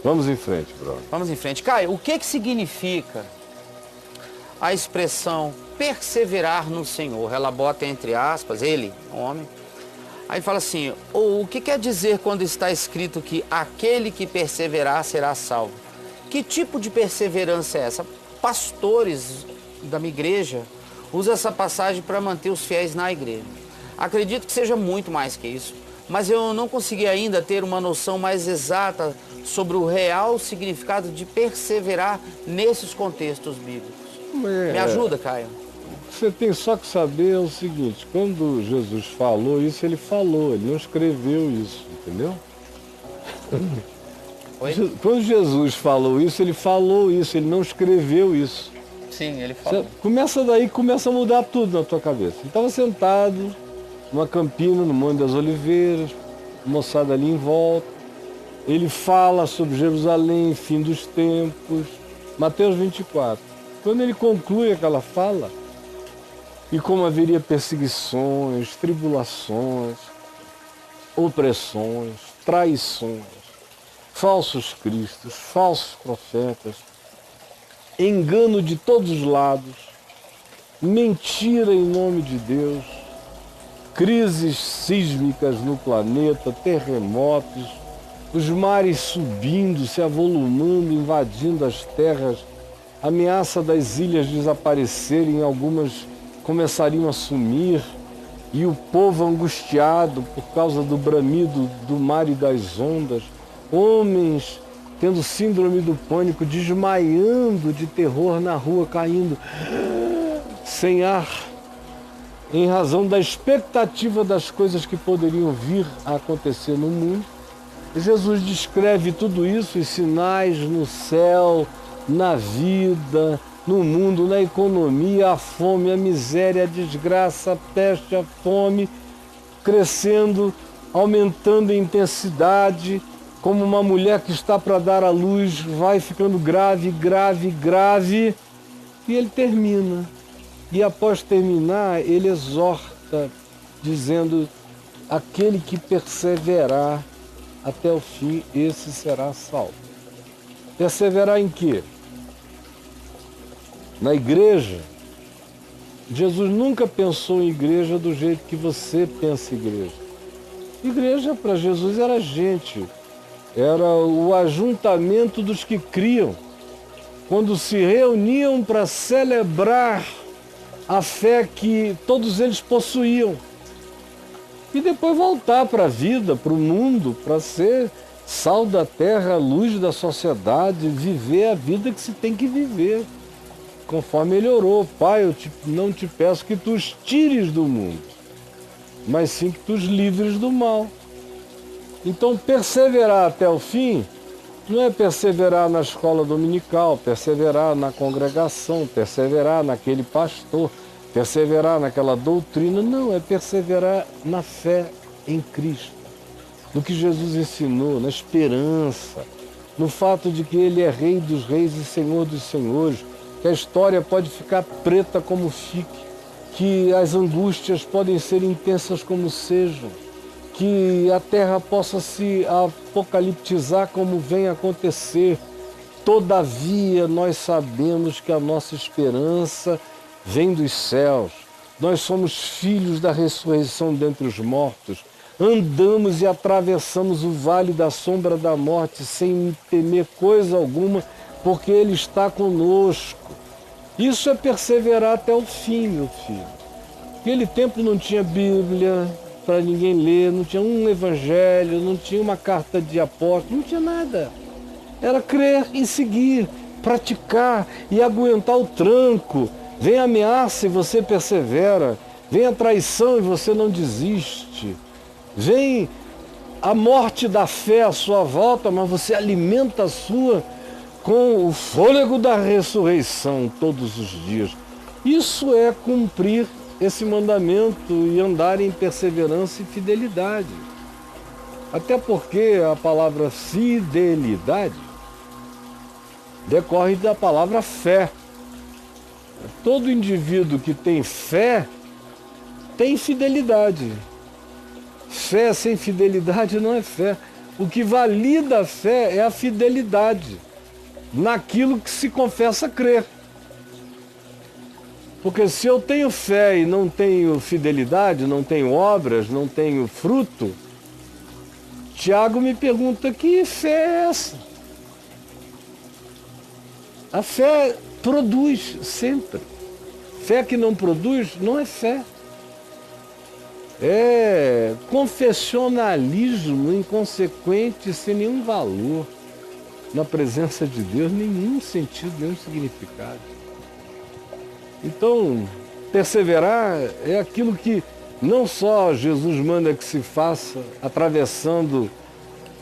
Vamos em frente, brother. Vamos em frente. Caio, o que significa a expressão perseverar no Senhor? Ela bota entre aspas, ele, homem. Aí fala assim, o que quer dizer quando está escrito que aquele que perseverar será salvo? Que tipo de perseverança é essa? Pastores da minha igreja usam essa passagem para manter os fiéis na igreja. Acredito que seja muito mais que isso, mas eu não consegui ainda ter uma noção mais exata sobre o real significado de perseverar nesses contextos bíblicos. Me ajuda, Caio. Você tem só que saber o seguinte, quando Jesus falou isso, ele falou, ele não escreveu isso, entendeu? Oi? Quando Jesus falou isso, ele não escreveu isso. Sim, ele falou. Começa daí, começa a mudar tudo na tua cabeça. Ele estava sentado numa campina, no Monte das Oliveiras, moçada ali em volta. Ele fala sobre Jerusalém, fim dos tempos, Mateus 24. Quando ele conclui aquela fala, e como haveria perseguições, tribulações, opressões, traições, falsos cristos, falsos profetas, engano de todos os lados, mentira em nome de Deus, crises sísmicas no planeta, terremotos, os mares subindo, se avolumando, invadindo as terras, ameaça das ilhas desaparecerem, algumas começariam a sumir, e o povo angustiado por causa do bramido do mar e das ondas, homens tendo síndrome do pânico, desmaiando de terror na rua, caindo sem ar, em razão da expectativa das coisas que poderiam vir a acontecer no mundo. Jesus descreve tudo isso, os sinais no céu, na vida, no mundo, na economia, a fome, a miséria, a desgraça, a peste, a fome, crescendo, aumentando em intensidade, como uma mulher que está para dar à luz, vai ficando grave, grave, grave, e ele termina. E após terminar, ele exorta, dizendo, aquele que perseverar até o fim, esse será salvo. Perseverar em quê? Na igreja. Jesus nunca pensou em igreja do jeito que você pensa em igreja. Igreja para Jesus era gente, era o ajuntamento dos que criam, quando se reuniam para celebrar a fé que todos eles possuíam. E depois voltar para a vida, para o mundo, para ser sal da terra, luz da sociedade, viver a vida que se tem que viver. Conforme ele orou, Pai, eu não te peço que tu os tires do mundo, mas sim que tu os livres do mal. Então, perseverar até o fim não é perseverar na escola dominical, perseverar na congregação, perseverar naquele pastor, perseverar naquela doutrina. Não, é perseverar na fé em Cristo, no que Jesus ensinou, na esperança, no fato de que Ele é Rei dos Reis e Senhor dos Senhores, que a história pode ficar preta como fique, que as angústias podem ser intensas como sejam, que a terra possa se apocaliptizar como vem acontecer. Todavia, nós sabemos que a nossa esperança vem dos céus. Nós somos filhos da ressurreição dentre os mortos. Andamos e atravessamos o vale da sombra da morte sem temer coisa alguma, porque Ele está conosco. Isso é perseverar até o fim, meu filho. Naquele tempo não tinha Bíblia para ninguém ler, não tinha um evangelho, não tinha uma carta de apóstolo, não tinha nada. Era crer e seguir, praticar e aguentar o tranco. Vem a ameaça e você persevera. Vem a traição e você não desiste. Vem a morte da fé à sua volta, mas você alimenta a sua com o fôlego da ressurreição todos os dias. Isso é cumprir esse mandamento e andar em perseverança e fidelidade. Até porque a palavra fidelidade decorre da palavra fé. Todo indivíduo que tem fé tem fidelidade. Fé sem fidelidade não é fé. O que valida a fé é a fidelidade naquilo que se confessa crer. Porque se eu tenho fé e não tenho fidelidade, não tenho obras, não tenho fruto, Tiago me pergunta: que fé é essa? A fé produz sempre. Fé que não produz não é fé. É confessionalismo inconsequente, sem nenhum valor. Na presença de Deus, nenhum sentido, nenhum significado. Então, perseverar é aquilo que não só Jesus manda que se faça atravessando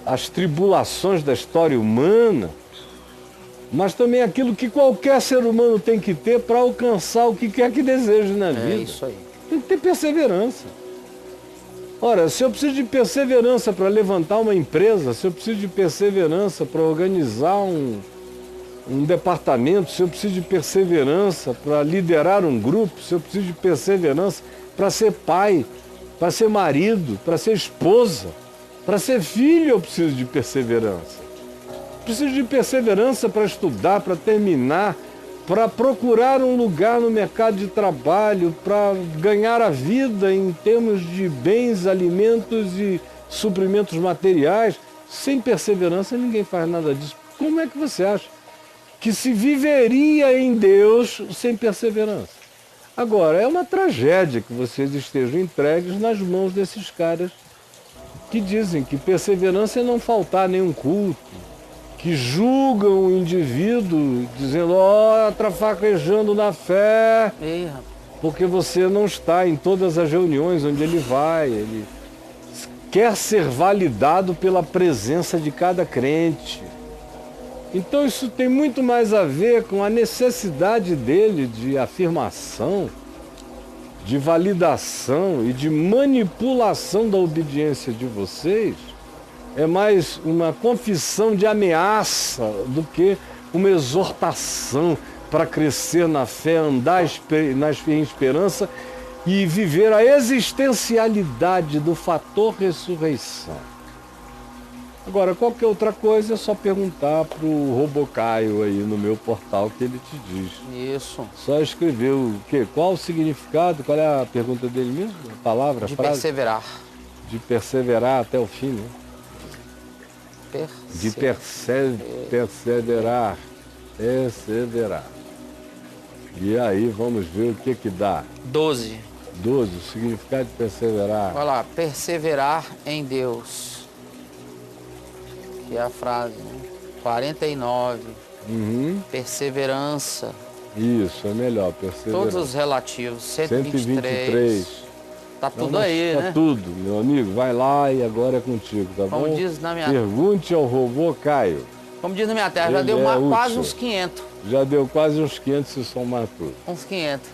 as tribulações da história humana, mas também aquilo que qualquer ser humano tem que ter para alcançar o que quer que deseje na vida. É isso aí. Tem que ter perseverança. Ora, se eu preciso de perseverança para levantar uma empresa, se eu preciso de perseverança para organizar um departamento, se eu preciso de perseverança para liderar um grupo, se eu preciso de perseverança para ser pai, para ser marido, para ser esposa, para ser filho, eu preciso de perseverança. Preciso de perseverança para estudar, para terminar, para procurar um lugar no mercado de trabalho, para ganhar a vida em termos de bens, alimentos e suprimentos materiais. Sem perseverança ninguém faz nada disso. Como é que você acha que se viveria em Deus sem perseverança? Agora, é uma tragédia que vocês estejam entregues nas mãos desses caras que dizem que perseverança é não faltar nenhum culto, que julgam o indivíduo dizendo: ó, trafaquejando na fé, porque você não está em todas as reuniões onde ele vai, ele quer ser validado pela presença de cada crente. Então isso tem muito mais a ver com a necessidade dele de afirmação, de validação e de manipulação da obediência de vocês. É mais uma confissão de ameaça do que uma exortação para crescer na fé, andar em esperança e viver a existencialidade do fator ressurreição. Agora, qualquer outra coisa é só perguntar para o Robocaio aí no meu portal que ele te diz. Isso. Só escrever o quê? Qual o significado? Qual é a pergunta dele mesmo? A palavra, a de frase? Perseverar. De perseverar até o fim, né? De perseverar. Perseverar. E aí vamos ver o que dá. 12. 12, o significado de perseverar. Olha lá, perseverar em Deus. Que é a frase, né? 49. Perseverança. Isso, é melhor, perseverar. Todos os relativos, 123. Tá tudo aí, né? Tá tudo, meu amigo. Vai lá e agora é contigo, tá bom? Como diz na minha... Pergunte ao Robocaio. Como diz na minha terra, já deu quase uns 500. Já deu quase uns 500 se somar tudo. Uns 500.